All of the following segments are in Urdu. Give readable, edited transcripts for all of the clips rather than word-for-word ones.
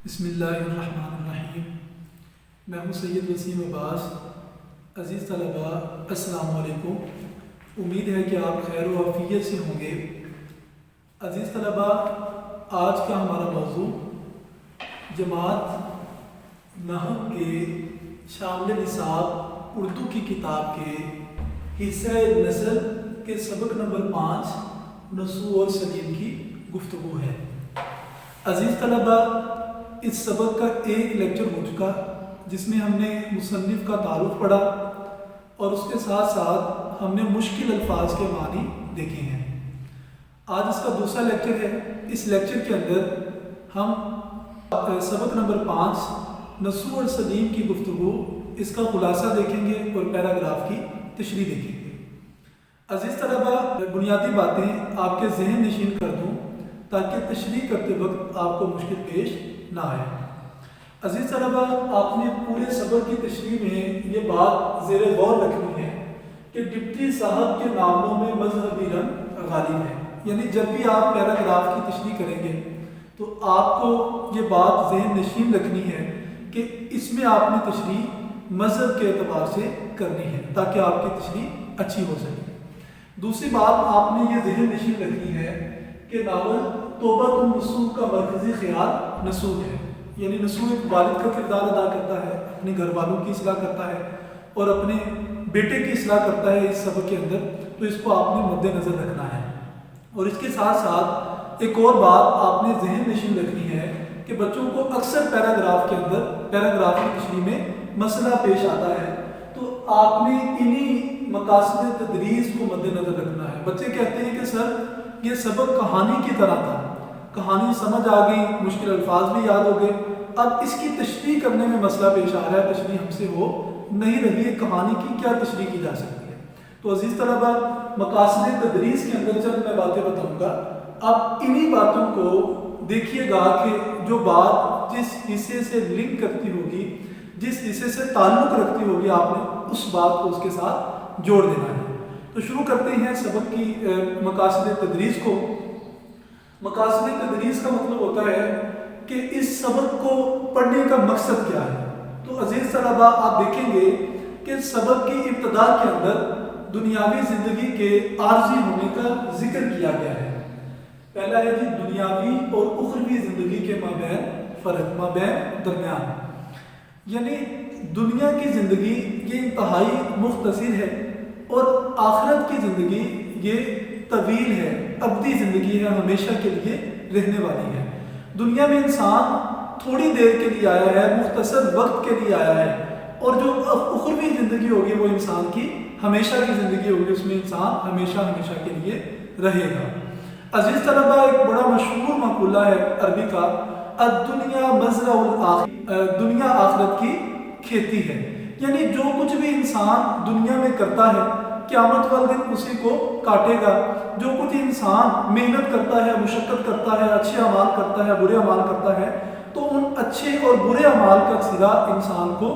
بسم اللہ الرحمن الرحیم۔ میں ہوں سید وسیم عباس۔ عزیز طلباء السلام علیکم۔ امید ہے کہ آپ خیر و عافیت سے ہوں گے۔ عزیز طلباء، آج کا ہمارا موضوع جماعت نحو کے شامل نصاب اردو کی کتاب کے حصہ نثر کے سبق نمبر 5 نسو اور سلیم کی گفتگو ہے۔ عزیز طلباء، اس سبق کا ایک لیکچر ہو چکا جس میں ہم نے مصنف کا تعارف پڑھا اور اس کے ساتھ ساتھ ہم نے مشکل الفاظ کے معنی دیکھے ہیں۔ آج اس کا دوسرا لیکچر ہے۔ اس لیکچر کے اندر ہم سبق نمبر 5 نسو اور سلیم کی گفتگو، اس کا خلاصہ دیکھیں گے اور پیراگراف کی تشریح دیکھیں گے۔ عزیز طلباء، بنیادی باتیں آپ کے ذہن نشین کر دوں تاکہ تشریح کرتے وقت آپ کو مشکل پیش نہ آئے۔ عزیز طلباء، آپ نے پورے سبق کی تشریح میں یہ بات زیر غور رکھنی ہے کہ ڈپٹی صاحب کے ناموں میں مذہبی رنگ غالب ہے۔ یعنی جب بھی آپ پیراگراف کی تشریح کریں گے تو آپ کو یہ بات ذہن نشین رکھنی ہے کہ اس میں آپ نے تشریح مذہب کے اعتبار سے کرنی ہے تاکہ آپ کی تشریح اچھی ہو سکے۔ دوسری بات آپ نے یہ ذہن نشین رکھنی ہے کہ ناول توبہ النصوح کا مرکزی خیال نصوح ہے۔ یعنی نصوح ایک والد کا کردار ادا کرتا ہے، اپنے گھر والوں کی اصلاح کرتا ہے اور اپنے بیٹے کی اصلاح کرتا ہے اس سبق کے اندر، تو اس کو آپ نے مد نظر رکھنا ہے۔ اور اس کے ساتھ ساتھ ایک اور بات آپ نے ذہن نشین رکھنی ہے کہ بچوں کو اکثر پیراگراف کے اندر پیراگراف کی تشریح میں مسئلہ پیش آتا ہے، تو آپ نے انہی مقاصد تدریس کو مد نظر رکھنا ہے۔ بچے کہتے ہیں کہ سر یہ سبق کہانی کی طرح تھا، کہانی سمجھ آ گئی، مشکل الفاظ بھی یاد ہو گئے، اب اس کی تشریح کرنے میں مسئلہ پیش آ رہا ہے، تشریح ہم سے ہو نہیں رہی ہے، کہانی کی کیا تشریح کی جا سکتی ہے۔ تو عزیز طلباء، مقاصد تدریس کے اندر چند میں باتیں بتاؤں گا، اب انہی باتوں کو دیکھیے گا کہ جو بات جس حصے سے لنک کرتی ہوگی، جس حصے سے تعلق رکھتی ہوگی، آپ نے اس بات کو اس کے ساتھ جوڑ دینا ہے۔ تو شروع کرتے ہیں سبق کی مقاصد تدریس کو۔ مقاصد تدریس کا مطلب ہوتا ہے کہ اس سبق کو پڑھنے کا مقصد کیا ہے۔ تو عزیز طلباء، آپ دیکھیں گے کہ سبق کی ابتدا کے اندر دنیاوی زندگی کے عارضی ہونے کا ذکر کیا گیا ہے۔ پہلا ہے کہ دنیاوی اور اخروی زندگی کے مابین فرق، مابین درمیان، یعنی دنیا کی زندگی یہ انتہائی مختصر ہے اور آخرت کی زندگی یہ طویل ہے، ابدی زندگی ہے، ہمیشہ کے لیے رہنے والی ہے۔ دنیا میں انسان تھوڑی دیر کے لیے آیا ہے، مختصر وقت کے لیے آیا ہے، اور جو اخروی زندگی ہوگی وہ انسان کی ہمیشہ کی زندگی ہوگی، اس میں انسان ہمیشہ ہمیشہ کے لیے رہے گا۔ عزیز طلباء، ایک بڑا مشہور مقولہ ہے عربی کا، الدنیا مزرع الآخرہ، دنیا آخرت کی کھیتی ہے۔ یعنی جو کچھ بھی انسان دنیا میں کرتا ہے قیامت والے دن اسی کو کاٹے گا۔ جو کچھ انسان محنت کرتا ہے، مشقت کرتا ہے، اچھے اعمال کرتا ہے، برے اعمال کرتا ہے، تو ان اچھے اور برے اعمال کا صلہ انسان کو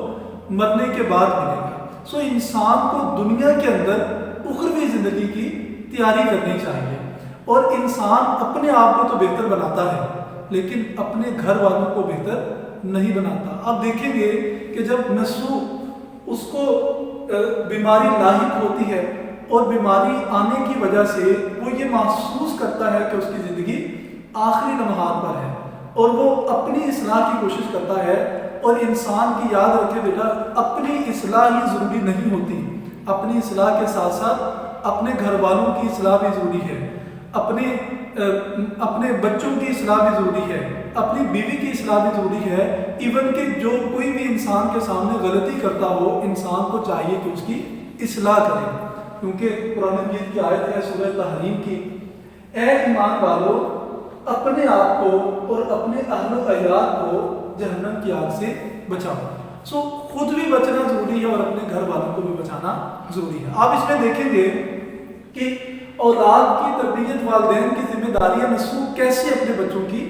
مرنے کے بعد ملے گا۔ سو انسان کو دنیا کے اندر اخروی زندگی کی تیاری کرنی چاہیے، اور انسان اپنے آپ کو تو بہتر بناتا ہے لیکن اپنے گھر والوں کو بہتر نہیں بناتا۔ آپ دیکھیں گے کہ جب نسو اس کو بیماری لاحق ہوتی ہے اور بیماری آنے کی وجہ سے وہ یہ محسوس کرتا ہے کہ اس کی زندگی آخری لمحات پر ہے اور وہ اپنی اصلاح کی کوشش کرتا ہے، اور انسان کی یاد رکھے بیٹا، اپنی اصلاح ہی ضروری نہیں ہوتی، اپنی اصلاح کے ساتھ ساتھ اپنے گھر والوں کی اصلاح بھی ضروری ہے، اپنے بچوں کی اصلاح بھی ضروری ہے، اپنی بیوی کی اصلاح بھی ضروری ہے، ایون کہ جو کوئی بھی انسان کے سامنے غلطی کرتا ہو، انسان کو چاہیے کہ اس کی اصلاح کرے، کیونکہ قرآن مجید کی آیت ہے سورہ تحریم کی، اے ایمان والو اپنے آپ کو اور اپنے اہل و عیال کو جہنم کی آگ سے بچاؤ۔ سو خود بھی بچنا ضروری ہے اور اپنے گھر والوں کو بھی بچانا ضروری ہے۔ آپ اس میں دیکھیں گے کہ اولاد کی تربیت، والدین کی ذمہ داری نسو کیسے اپنے بچوں کی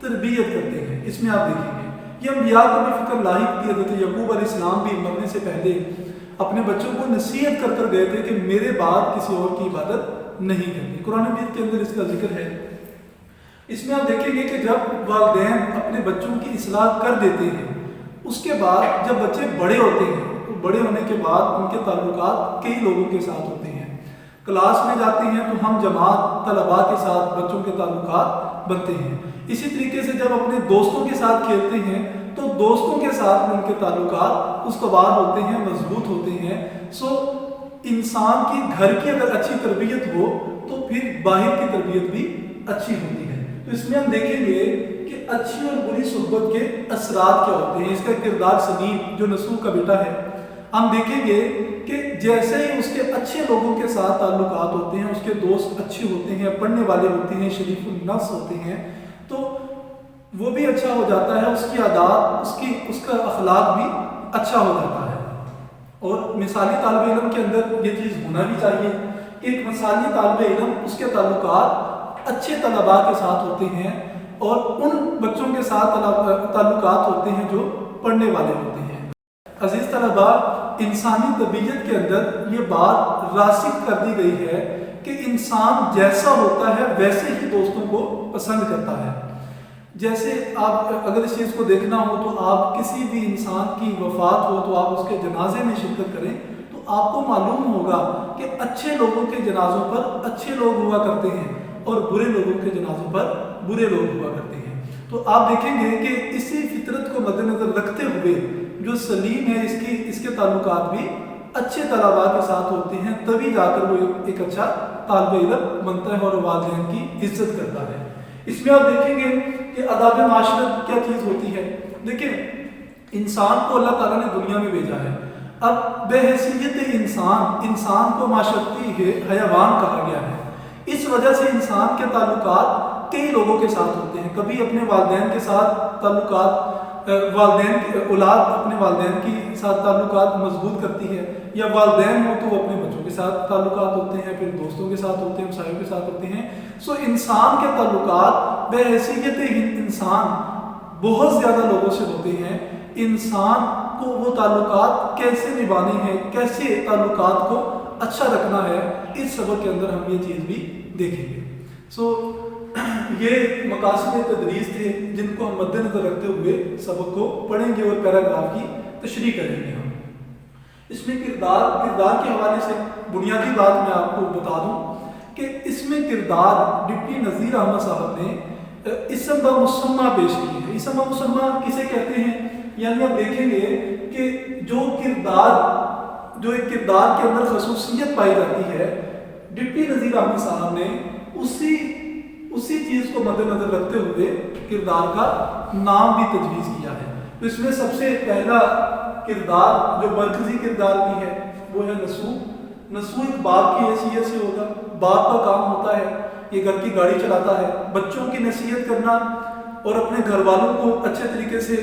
تربیت کرتے ہیں، اس میں آپ دیکھیں گے یہ انبیاء کو بھی فکر لاحق تھی۔ حضرت یعقوب علیہ السلام بھی مرنے سے پہلے اپنے بچوں کو نصیحت کر کر گئے تھے کہ میرے بعد کسی اور کی عبادت نہیں کرنی۔ قرآن مجید کے اندر اس کا ذکر ہے۔ اس میں آپ دیکھیں گے کہ جب والدین اپنے بچوں کی اصلاح کر دیتے ہیں، اس کے بعد جب بچے بڑے ہوتے ہیں تو بڑے ہونے کے بعد ان کے تعلقات کئی لوگوں کے ساتھ ہوتے ہیں۔ کلاس میں جاتے ہیں تو ہم جماعت طلباء کے ساتھ بچوں کے تعلقات بنتے ہیں۔ اسی طریقے سے جب اپنے دوستوں کے ساتھ کھیلتے ہیں تو دوستوں کے ساتھ ان کے تعلقات استوار ہوتے ہیں، مضبوط ہوتے ہیں۔ انسان کی گھر کی اگر اچھی تربیت ہو تو پھر باہر کی تربیت بھی اچھی ہوتی ہے۔ تو اس میں ہم دیکھیں گے کہ اچھی اور بری صحبت کے اثرات کیا ہوتے ہیں۔ اس کا کردار سلیم جو نسوح کا بیٹا ہے، ہم دیکھیں گے کہ جیسے ہی اس کے اچھے لوگوں کے ساتھ تعلقات ہوتے ہیں، اس کے دوست اچھے ہوتے ہیں، پڑھنے والے ہوتے ہیں، شریف النفس ہوتے ہیں، تو وہ بھی اچھا ہو جاتا ہے، اس کی عادات، اس کا اخلاق بھی اچھا ہو جاتا ہے۔ اور مثالی طالب علم کے اندر یہ چیز ہونا بھی چاہیے کہ ایک مثالی طالب علم، اس کے تعلقات اچھے طلباء کے ساتھ ہوتے ہیں اور ان بچوں کے ساتھ تعلقات ہوتے ہیں جو پڑھنے والے ہوتے ہیں۔ عزیز طلباء، انسانی طبیعت کے اندر یہ بات راسخ کر دی گئی ہے کہ انسان جیسا ہوتا ہے ویسے ہی دوستوں کو پسند کرتا ہے۔ جیسے آپ اگر اس چیز کو دیکھنا ہو تو آپ کسی بھی انسان کی وفات ہو تو آپ اس کے جنازے میں شرکت کریں تو آپ کو معلوم ہوگا کہ اچھے لوگوں کے جنازوں پر اچھے لوگ ہوا کرتے ہیں اور برے لوگوں کے جنازوں پر برے لوگ ہوا کرتے ہیں۔ تو آپ دیکھیں گے کہ اسی فطرت کو مد نظر رکھتے ہوئے جو سلیم ہے، اس کے تعلقات بھی اچھے طلباء کے ساتھ ہوتے ہیں، تبھی جا کر وہ ایک اچھا طالب علم بنتا ہے اور والدین کی عزت کرتا ہے۔ اس میں آپ دیکھیں گے کہ آداب معاشرت کیا چیز ہوتی ہے۔ دیکھیں، انسان کو اللہ تعالیٰ نے دنیا میں بھیجا ہے، اب بحیثیت انسان کو معاشرتی حیوان کہا گیا ہے۔ اس وجہ سے انسان کے تعلقات کئی لوگوں کے ساتھ ہوتے ہیں۔ کبھی اپنے والدین کے ساتھ تعلقات، والدین کی اولاد اپنے والدین کے ساتھ تعلقات مضبوط کرتی ہے، یا والدین ہو تو وہ اپنے بچوں کے ساتھ تعلقات ہوتے ہیں، پھر دوستوں کے ساتھ ہوتے ہیں، ہمسایوں کے ساتھ ہوتے ہیں۔ انسان کے تعلقات بحیثیت انسان بہت زیادہ لوگوں سے ہوتے ہیں۔ انسان کو وہ تعلقات کیسے نبھانے ہیں، کیسے تعلقات کو اچھا رکھنا ہے، اس سبق کے اندر ہم یہ چیز بھی دیکھیں گے۔ یہ مقاصد تدریس تھے جن کو ہم مد نظر رکھتے ہوئے سبق کو پڑھیں گے اور پیراگراف کی تشریح کریں گے۔ ہم اس میں کردار کے حوالے سے بنیادی بات میں آپ کو بتا دوں کہ اس میں کردار ڈپٹی نذیر احمد صاحب نے اسم و مسمہ پیش کی ہے۔ اسم و مسمہ کسے کہتے ہیں؟ یعنی آپ دیکھیں گے کہ جو ایک کردار کے اندر خصوصیت پائی جاتی ہے، ڈپٹی نذیر احمد صاحب نے اسی چیز کو مد نظر رکھتے ہوئے کردار کا نام بھی تجویز کیا ہے۔ تو اس میں سب سے پہلا کردار جو مرکزی کردار بھی ہے وہ ہے نسوح۔ نسوح ایک باپ کی حیثیت سے ہوگا۔ باپ کا کام ہوتا ہے یہ گھر کی گاڑی چلاتا ہے، بچوں کی نصیحت کرنا اور اپنے گھر والوں کو اچھے طریقے سے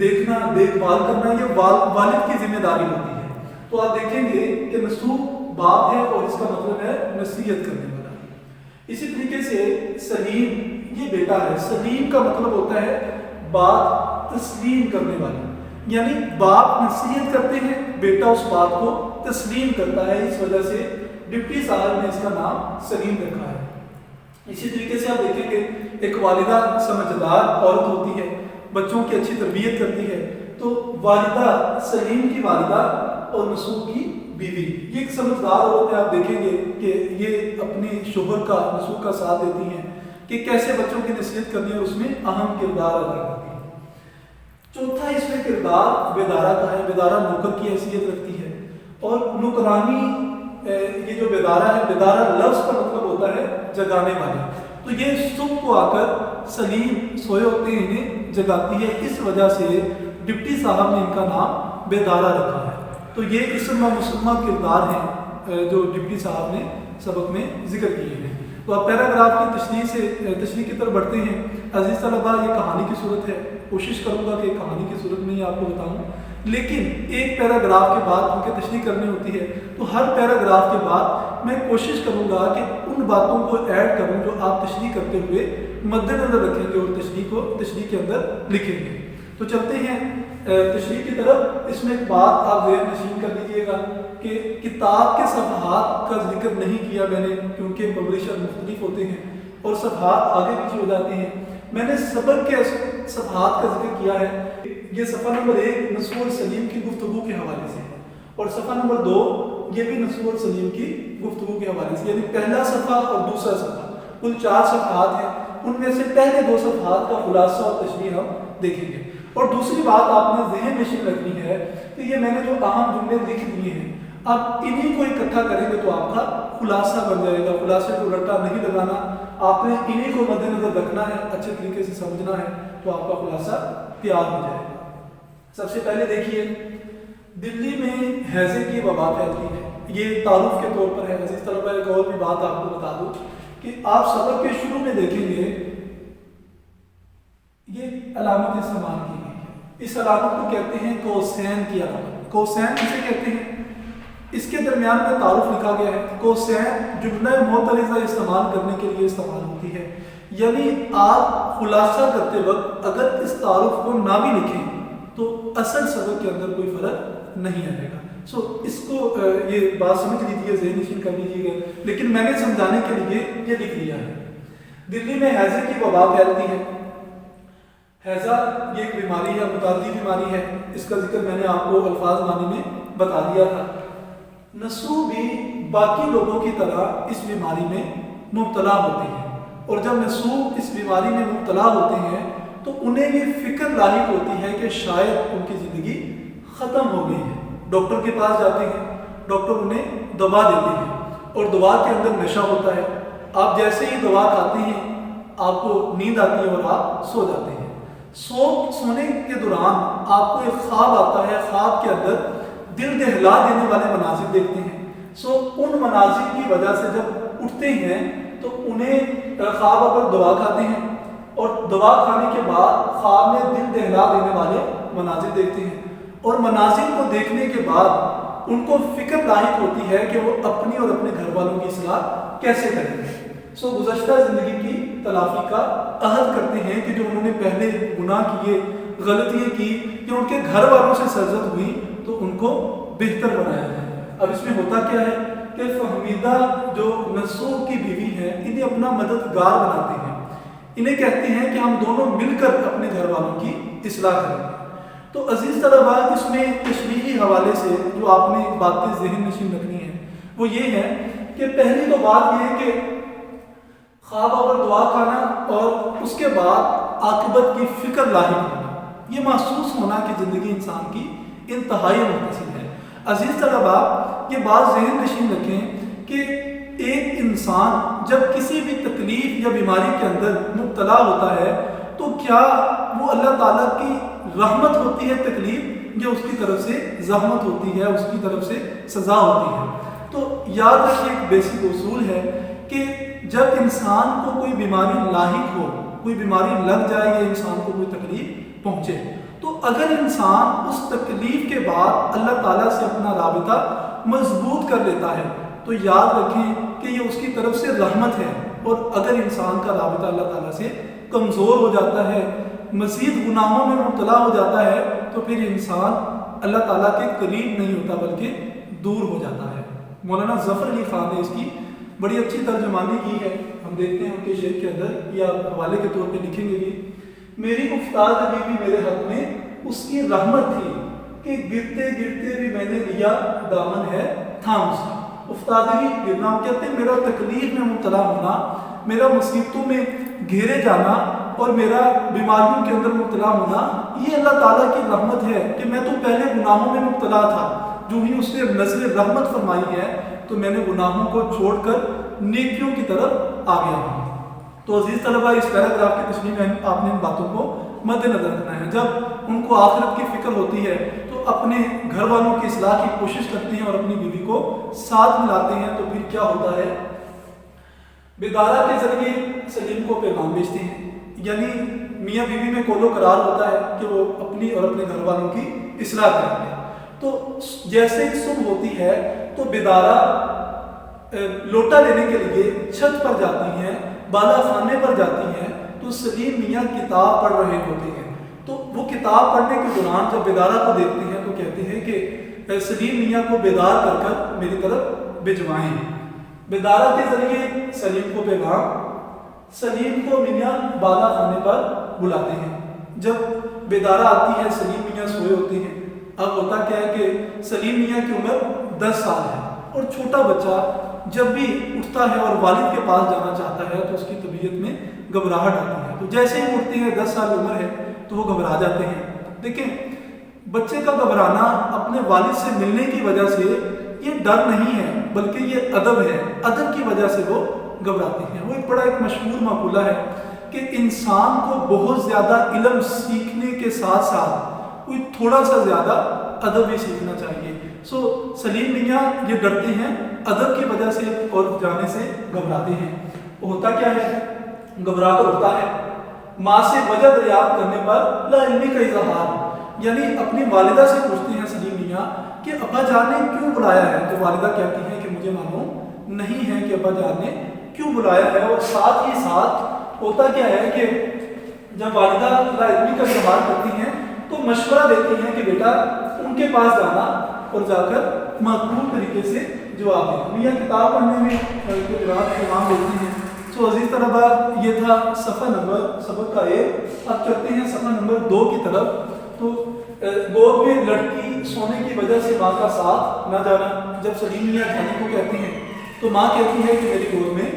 دیکھنا، دیکھ بھال کرنا، یہ والد کی ذمہ داری ہوتی ہے۔ تو آپ دیکھیں گے کہ نسوح باپ ہے اور اس کا مطلب ہے نصیحت کرنے والا۔ اسی طریقے سے سلیم یہ بیٹا ہے۔ سلیم کا مطلب ہوتا ہے بات تسلیم کرنے والا، یعنی باپ نصیحت کرتے ہیں، بیٹا اس بات کو تسلیم کرتا ہے، اس وجہ سے ڈپٹی صاحب نے اس کا نام سلیم رکھا ہے۔ اسی طریقے سے آپ دیکھیں گے ایک والدہ سمجھدار عورت ہوتی ہے، بچوں کی اچھی تربیت کرتی ہے، تو والدہ سلیم کی والدہ اور نسوح کی بیوی یہ ایک سمجھدار عورت ہے۔ آپ دیکھیں گے کہ یہ اپنے شوہر کا، نسوح کا ساتھ دیتی ہیں کہ کیسے بچوں کی نصیحت کرنی ہے، اور اس میں اہم کردار ادا کرتی ہے۔ چوتھا اس میں کردار بیدارہ کا ہے۔ بیدارہ نوکر کی حیثیت رکھتی ہے، اور نوکرانی یہ جو بیدارہ ہے، بیدارہ لفظ کا مطلب ہوتا ہے جگانے والے۔ تو یہ صبح کو آ کر سلیم سوئے ہوتے ہیں انہیں جگاتی ہے، اس وجہ سے ڈپٹی صاحب نے ان کا نام بیدارہ رکھا ہے۔ تو یہ اسم و مسمہ کردار ہیں جو ڈپٹی صاحب نے سبق میں ذکر کیے ہیں۔ تو آپ پیراگراف کی تشریح کی طرف بڑھتے ہیں۔ عزیز طلباء، یہ کہانی کی صورت ہے، کوشش کروں گا کہ کہانی کی صورت میں ہی آپ کو بتاؤں، لیکن ایک پیراگراف کے بعد کیونکہ تشریح کرنی ہوتی ہے تو ہر پیراگراف کے بعد میں کوشش کروں گا کہ ان باتوں کو ایڈ کروں جو آپ تشریح کرتے ہوئے مد نظر رکھیں گے اور تشریح کے اندر لکھیں گے۔ تو چلتے ہیں تشریح کی طرف۔ اس میں ایک بات آپ ذہن نشین کر لیجیے گا کہ کتاب کے صفحات کا ذکر نہیں کیا میں نے، کیونکہ پبلشر مختلف ہوتے ہیں، اور صفحات آگے پیچھے ہو جاتے ہیں۔ میں نے سبق کے صفحات کا ذکر کیا ہے، یہ صفحہ نمبر 1 نصوح اور سلیم کی گفتگو کے حوالے سے ہے، اور صفحہ نمبر 2 یہ بھی نصوح اور سلیم کی گفتگو کے حوالے سے، یعنی پہلا صفحہ اور دوسرا صفحہ کل 4 صفحات ہیں، ان میں سے پہلے 2 صفحات کا خلاصہ اور تشریح ہم دیکھیں گے۔ اور دوسری بات آپ نے ذہن نشین رکھنی ہے کہ یہ میں نے جو اہم جملے لکھ دیے ہیں، اب انہی کو اکٹھا کریں گے تو آپ کا خلاصہ بن جائے گا۔ خلاصے کو رٹا نہیں لگانا، آپ نے انہی کو مد نظر رکھنا ہے، اچھے طریقے سے سمجھنا ہے تو آپ کا خلاصہ تیار ہو جائے گا۔ سب سے پہلے دیکھیے، دلی میں ہیضے کی وبا پھیلتی ہے، یہ تعارف کے طور پر ہے۔ عزیز طلبہ ایک اور بھی بات آپ کو بتا دوں کہ آپ سبق کے شروع میں دیکھیں گے یہ علامت استعمال کی گئی ہے، اس علامت کو کہتے ہیں کوسین کی علامت۔ کوسین کسے کہتے ہیں؟ اس کے درمیان میں تعارف لکھا گیا ہے۔ کوسین جملہ معترضہ استعمال کرنے کے لیے استعمال ہوتی ہے، یعنی آپ خلاصہ کرتے وقت اگر اس تعارف کو نہ بھی لکھیں تو اصل سبق کے اندر کوئی فرق نہیں آئے گا۔ اس کو یہ بات سمجھ لیجیے، ذہن نشین کر لیجیے گا، لیکن میں نے سمجھانے کے لیے یہ لکھ لیا ہے۔ دلی میں ہیضے کی وبا پھیلتی ہے۔ ہیضہ یہ ایک بیماری ہے، متعدی بیماری ہے، اس کا ذکر میں نے آپ کو الفاظ معنی میں بتا دیا تھا۔ نسو بھی باقی لوگوں کی طرح اس بیماری میں مبتلا ہوتے ہیں، اور جب نسو اس بیماری میں مبتلا ہوتے ہیں تو انہیں یہ فکر لاحق ہوتی ہے کہ شاید ان کی زندگی ختم ہو گئی ہے۔ ڈاکٹر کے پاس جاتے ہیں، ڈاکٹر انہیں دوا دیتے ہیں، اور دوا کے اندر نشہ ہوتا ہے۔ آپ جیسے ہی دوا کھاتے ہیں آپ کو نیند آتی ہے اور آپ سو جاتے ہیں۔ سونے کے دوران آپ کو ایک خواب آتا ہے، خواب کے اندر دل دہلا دینے والے مناظر دیکھتے ہیں۔ ان مناظر کی وجہ سے جب اٹھتے ہیں تو انہیں خواب اگر دوا کھاتے ہیں، اور دوا کھانے کے بعد خواب میں دل دہلا دینے والے مناظر دیکھتے ہیں، اور مناظر کو دیکھنے کے بعد ان کو فکر لاحق ہوتی ہے کہ وہ اپنی اور اپنے گھر والوں کی اصلاح کیسے کریں گے۔ گزشتہ زندگی کی تلافی کا عہد کرتے ہیں کہ جو انہوں نے پہلے گناہ کیے، غلطیاں کی، یا ان کے گھر والوں سے سرزد ہوئی تو ان کو بہتر بنایا جائے۔ اب اس میں ہوتا کیا ہے کہ فہمیدہ جو نسو کی بیوی ہے انہیں اپنا مددگار بناتے ہیں، انہیں کہتے ہیں کہ ہم دونوں مل کر اپنے گھر والوں کی اصلاح کریں گے۔ تو عزیز طلباء، اس میں تشریحی حوالے سے جو آپ نے باتیں ذہن نشین رکھنی ہیں وہ یہ ہے کہ پہلی تو بات یہ ہے کہ خواب اور دعا کھانا اور اس کے بعد عاقبت کی فکر لاحق ہونا، یہ محسوس ہونا کہ زندگی انسان کی انتہائی مختصر ہے۔ عزیز طلباء، یہ بات ذہن نشین رکھیں کہ ایک انسان جب کسی بھی تکلیف یا بیماری کے اندر مبتلا ہوتا ہے تو کیا وہ اللہ تعالیٰ کی رحمت ہوتی ہے تکلیف، یا اس کی طرف سے زحمت ہوتی ہے، اس کی طرف سے سزا ہوتی ہے؟ تو یاد رکھیے ایک بیسک اصول ہے کہ جب انسان کو کوئی بیماری لاحق ہو، کوئی بیماری لگ جائے یا انسان کو کوئی تکلیف پہنچے، تو اگر انسان اس تکلیف کے بعد اللہ تعالیٰ سے اپنا رابطہ مضبوط کر لیتا ہے تو یاد رکھیں کہ یہ اس کی طرف سے رحمت ہے، اور اگر انسان کا رابطہ اللہ تعالیٰ سے کمزور ہو جاتا ہے، مزید گناہوں میں مبتلا ہو جاتا ہے، تو پھر انسان اللہ تعالیٰ کے قریب نہیں ہوتا بلکہ دور ہو جاتا ہے۔ مولانا ظفر علی خان نے اس کی بڑی اچھی ترجمانی کی ہے، ہم دیکھتے ہیں ان کے شعر کے اندر، یا حوالے کے طور پہ لکھیں گے بھی، میری افتادگی بھی میرے حق میں اس کی رحمت تھی کہ گرتے گرتے بھی میں نے لیا دامن ہے تھام اس کا۔ افتادگی گرنا کہتے ہیں میرا تکلیف میں مبتلا ہونا، میرا مصیبتوں میں گھیرے جانا اور میرا بیماریوں کے اندر مبتلا ہونا، یہ اللہ تعالیٰ کی رحمت ہے کہ میں تو پہلے گناہوں میں مبتلا تھا، جو ہی اس نے نظر رحمت فرمائی ہے تو میں نے گناہوں کو چھوڑ کر نیکیوں کی طرف آ گیا ہوں۔ تو عزیز طلباء، اس پیراگراف کی تشریح میں آپ نے ان باتوں کو مد نظر رکھنا ہے۔ جب ان کو آخرت کی فکر ہوتی ہے تو اپنے گھر والوں کی اصلاح کی کوشش کرتے ہیں اور اپنی بیوی کو ساتھ ملاتے ہیں، تو پھر کیا ہوتا ہے؟ بیدارہ کے ذریعے سلیم کو پیغام بھیجتے ہیں، یعنی میاں بیوی میں قول و قرار ہوتا ہے کہ وہ اپنی اور اپنے گھر والوں کی اصلاح کریں گے۔ تو جیسے ہی صبح ہوتی ہے تو بیدارہ لوٹا لینے کے لیے چھت پر جاتی ہیں، بالا خانے پر جاتی ہیں، تو سلیم میاں کتاب پڑھ رہے ہوتے ہیں۔ تو وہ کتاب پڑھنے کے دوران جب بیدارہ کو دیکھتے ہیں تو کہتے ہیں کہ سلیم میاں کو بیدار کر کر میری طرف بھجوائیں۔ بیدارہ کے ذریعے سلیم کو پیغام سلیم کو میاں بالا خانے پر بلاتے ہیں. جب بیدارہ آتی ہے سلیم میاں سوئے ہوتے ہیں. اب ہوتا کیا ہے کہ سلیم میاں کی عمر 10 سال ہے اور چھوٹا بچہ جب بھی اٹھتا ہے اور والد کے پاس جانا چاہتا ہے تو اس کی طبیعت میں گھبراہٹ آتی ہے. تو جیسے ہی اٹھتے ہیں 10 سال عمر ہے تو وہ گھبرا جاتے ہیں. دیکھیں بچے کا گھبرانا اپنے والد سے ملنے کی وجہ سے یہ ڈر نہیں ہے بلکہ یہ ادب ہے. ادب کی وجہ سے وہ گھبراتے ہیں. وہ ایک مشہور مقولہ ہے کہ انسان کو بہت زیادہ علم سیکھنے کے ساتھ ساتھ کوئی تھوڑا سا زیادہ ادب بھی سیکھنا چاہیے. سلیم میاں یہ ڈرتے ہیں ادب کی وجہ سے اور جانے سے گھبراتے ہیں. ہوتا کیا ہے گھبرا کر اٹھتا ہے. ماں سے وجہ دریافت کرنے پر لا علمی کا اظہار یعنی اپنی والدہ سے پوچھتے ہیں سلیم میاں کہ ابا جان نے کیوں بلایا ہے. تو والدہ کہتی ہیں کہ مجھے معلوم نہیں ہے کہ ابا جان نے کیوں بلایا ہے. اور ساتھ ہی ساتھ ہوتا کیا ہے کہ جب والدہ لا علمی کا اظہار کرتی ہیں تو مشورہ دیتی ہیں کہ بیٹا ان کے پاس جانا اور جا کر معقول طریقے سے جواب دیں. میاں کتاب پڑھنے میں اہتمام دیتی ہیں. عزیز طلبہ یہ تھا صفحہ نمبر سبق کا 1. اب چلتے ہیں صفحہ نمبر 2 کی طرف. تو گود میں لڑکی سونے کی وجہ سے ماں کا ساتھ نہ جانا. جب سلیم میاں جانے کو کہتی ہیں تو ماں کہتی ہے کہ میری گود میں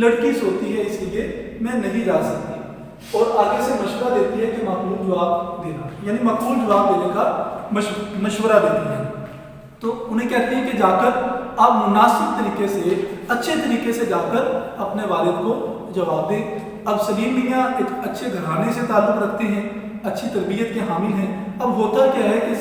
لڑکی سوتی ہے اس لیے میں نہیں جا سکتی. اور آگے سے مشورہ دیتی ہے کہ معقول جواب دینا یعنی معقول جواب دینے کا مشورہ دیتی ہے. تو انہیں کہتی ہیں کہ جا کر آپ مناسب طریقے سے اچھے طریقے سے جا کر اپنے والد کو جواب دیں. اب سلیم میاں ایک اچھے گھرانے سے تعلق رکھتے ہیں, اچھی تربیت کے حامل ہیں. اب ہوتا کیا ہے کہ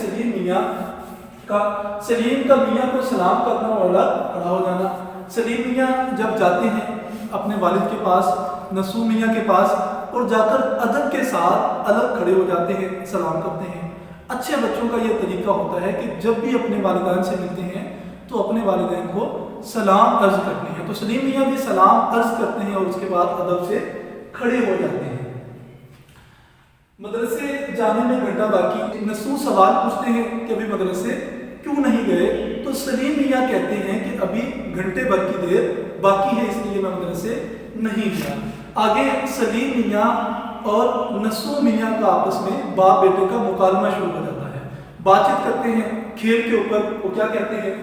سلیم کا میاں کو سلام کرنا والا کھڑا ہو جانا. سلیم میاں جب جاتے ہیں اپنے والد کے پاس نسو میاں کے پاس اور جا کر ادب کے ساتھ الگ کھڑے ہو جاتے ہیں, سلام کرتے ہیں. اچھے بچوں کا یہ طریقہ ہوتا ہے کہ جب بھی اپنے والدین سے ملتے ہیں تو اپنے والدین کو سلام عرض کرتے ہیں. تو سلیم میاں بھی سلام عرض کرتے ہیں اور اس کے بعد ادب سے کھڑے ہو جاتے ہیں. مدرسے جانے میں گھنٹہ باقی. نسو سوال پوچھتے ہیں کہ ابھی مدرسے کیوں نہیں گئے. تو سلیم میاں کہتے ہیں کہ ابھی گھنٹے بھر کی دیر باقی ہے اس لیے میں مدرسے نہیں گیا. آگے سلیم میاں اور نسو میاں کا آپس میں باپ بیٹے کا مکالمہ شروع ہو جاتا ہے. بات چیت کرتے ہیں کھیل کے اوپر. وہ کیا کہتے ہیں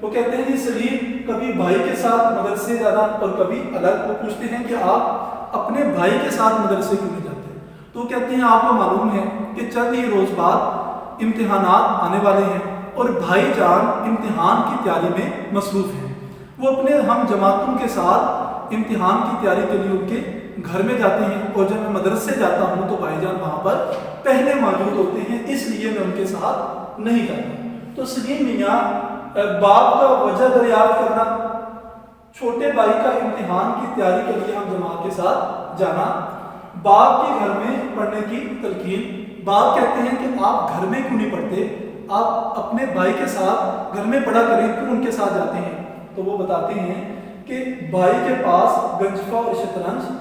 وہ کہتے ہیں کہ سلیم کبھی بھائی کے ساتھ مدرسے جانا اور کبھی الگ. وہ پوچھتے ہیں کہ آپ اپنے بھائی کے ساتھ مدرسے کیوں نہیں جاتے. تو کہتے ہیں آپ کو معلوم ہے کہ چند ہی روز بعد امتحانات آنے والے ہیں اور بھائی جان امتحان کی تیاری میں مصروف ہیں. وہ اپنے ہم جماعتوں کے ساتھ امتحان کی تیاری کے لیے ان کے گھر میں جاتے ہیں اور جب میں مدرسے جاتا ہوں تو بھائی جان وہاں پر پہلے موجود ہوتے ہیں اس لیے میں ان کے ساتھ نہیں جاتا. تو سلیم میاں باپ کا وجہ دریافت کرنا, چھوٹے بھائی کا امتحان کی تیاری کے لیے ہم جماعت کے ساتھ جانا, باپ کے گھر میں پڑھنے کی تلقین. باپ کہتے ہیں کہ آپ گھر میں کیوں نہیں پڑھتے, آپ اپنے بھائی کے ساتھ گھر میں پڑھا کریں, کیوں ان کے ساتھ جاتے ہیں. تو وہ بتاتے ہیں کہ بھائی کے پاس گنجفہ اور شطرنج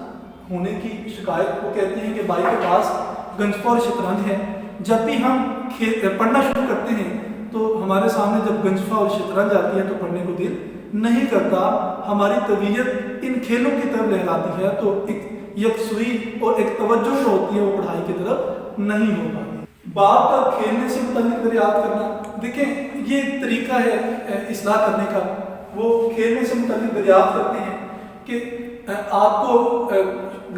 ہونے کی شکایت. وہ کہتے ہیں کہ بھائی کے پاس گنجفہ اور شطرنج ہے. جب بھی ہم پڑھنا شروع کرتے ہیں تو ہمارے سامنے جب گنجفہ اور شطرنج آتی ہے تو پڑھنے کو دل نہیں کرتا. ہماری طبیعت ان کھیلوں کی طرف لہراتی ہے تو ایک یکسوئی اور ایک توجہ جو ہوتی ہے وہ پڑھائی کی طرف نہیں ہو پاتی. باپ کا کھیلنے سے متعلق دریافت کرنا. دیکھیں یہ ایک طریقہ ہے اصلاح کرنے کا. وہ کھیلنے سے متعلق دریافت کرتے ہیں کہ آپ کو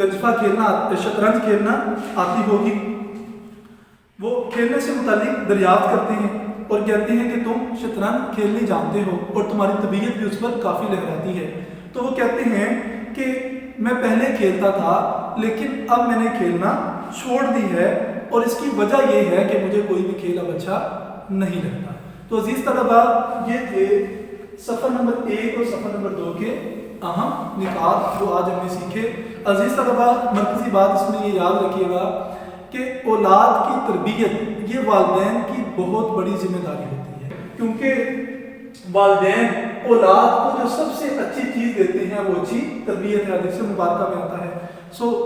گنجفہ کھیلنا شطرنج کھیلنا آتی ہوگی. وہ کھیلنے سے متعلق دریافت کرتے ہیں اور کہتے ہیں کہ تم شطرنج کھیلنے جانتے ہو اور تمہاری طبیعت بھی اس پر کافی لہراتی ہے. تو وہ کہتے ہیں کہ میں پہلے کھیلتا تھا لیکن اب میں نے کھیلنا چھوڑ دی ہے اور اس کی وجہ یہ ہے کہ مجھے کوئی بھی کھیل اب اچھا نہیں لگتا. تو عزیز طلبہ یہ تھے صفحہ نمبر 1 اور صفحہ نمبر 2 کے اہم نکات جو آج ہم نے سیکھے. عزیز طلبہ مرکزی بات اس میں یہ یاد رکھیے گا کہ اولاد کی تربیت یہ والدین کی بہت بڑی ذمہ داری ہوتی ہے, کیونکہ والدین اولاد کو جو سب سے اچھی چیز دیتے ہیں وہ اچھی تربیت ہے. حدیث مبارکہ میں آتا ہے.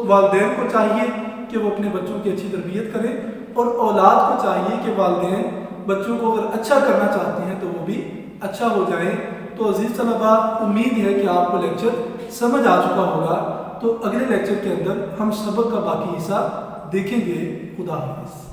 والدین کو چاہیے کہ وہ اپنے بچوں کی اچھی تربیت کریں اور اولاد کو چاہیے کہ والدین بچوں کو اگر اچھا کرنا چاہتے ہیں تو وہ بھی اچھا ہو جائیں. تو عزیز طلبہ امید ہے کہ آپ کو لیکچر سمجھ آ چکا ہوگا. تو اگلے لیکچر کے اندر ہم سبق کا باقی حصہ دیکھیں گے۔ خدا حافظ۔